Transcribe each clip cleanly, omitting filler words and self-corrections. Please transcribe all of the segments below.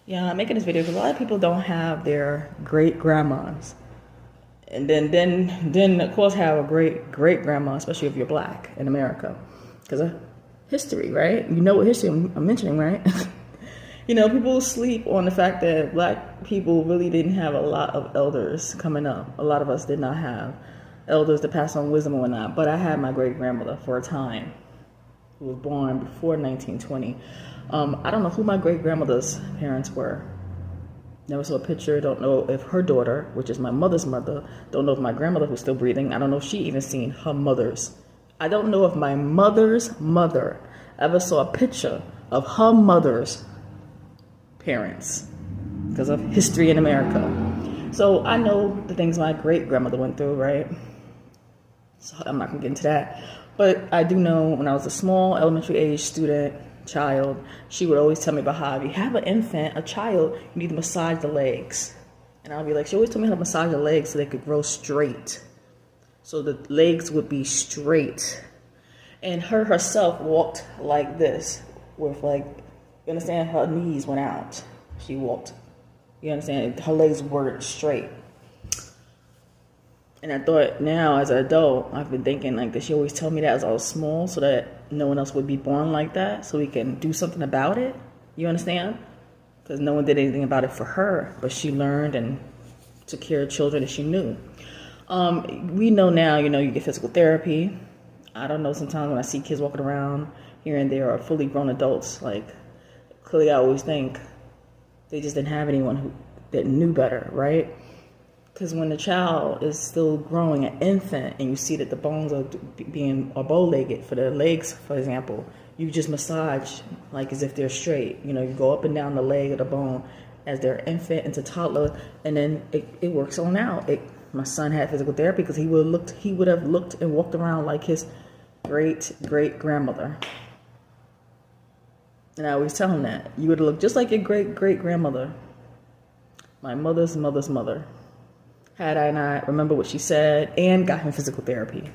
Yeah, I'm making this video because a lot of people don't have their great grandmas, and then of course have a great grandma, especially if you're black in America, because of history, right? You know what history I'm mentioning, right? People sleep on the fact that black people really didn't have a lot of elders coming up. A lot of us did not have elders to pass on wisdom and whatnot. But I had my great grandmother for a time, who was born before 1920. I don't know who my great grandmother's parents were. Never saw a picture. Don't know if her daughter, which is my mother's mother, don't know if my grandmother, who's still breathing, I don't know if she even seen her mother's. I don't know if my mother's mother ever saw a picture of her mother's parents because of history in America. So I know the things my great grandmother went through, right? So I'm not gonna get into that. But I do know when I was a small elementary age student, child, she would always tell me about how if you have an infant, a child, you need to massage the legs. And I'll be like, she always told me how to massage the legs so they could grow straight. So the legs would be straight. And her herself walked like this, with like, you understand, her knees went out. She walked. You understand? Her legs weren't straight. And I thought now, as an adult, I've been thinking like, did she always tell me that as I was small so that no one else would be born like that so we can do something about it? You understand? Because no one did anything about it for her, but she learned and took care of children that she knew. We know now, you get physical therapy. I don't know, sometimes when I see kids walking around here and there or fully grown adults, like, clearly I always think they just didn't have anyone that knew better, right? Because when the child is still growing, an infant, and you see that the bones are bow-legged, for the legs, for example, you just massage like as if they're straight. You go up and down the leg of the bone as they're infant into toddler, and then it works on out. My son had physical therapy because he would have looked and walked around like his great-great-grandmother. And I always tell him that. You would have looked just like your great-great-grandmother. My mother's mother's mother. Had I not remember what she said and got him physical therapy.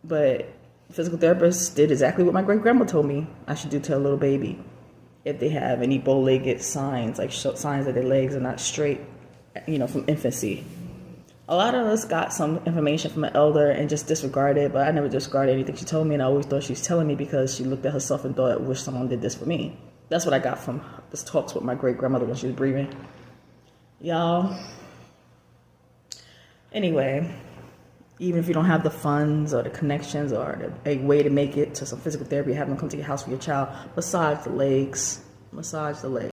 But physical therapist did exactly what my great-grandma told me I should do to a little baby. If they have any bow-legged signs, like signs that their legs are not straight, from infancy. A lot of us got some information from an elder and just disregarded it, but I never disregarded anything she told me, and I always thought she was telling me because she looked at herself and thought, I wish someone did this for me. That's what I got from this talks with my great-grandmother when she was breathing. Y'all. Anyway, even if you don't have the funds or the connections or a way to make it to some physical therapy, have them come to your house for your child, massage the legs. Massage the legs.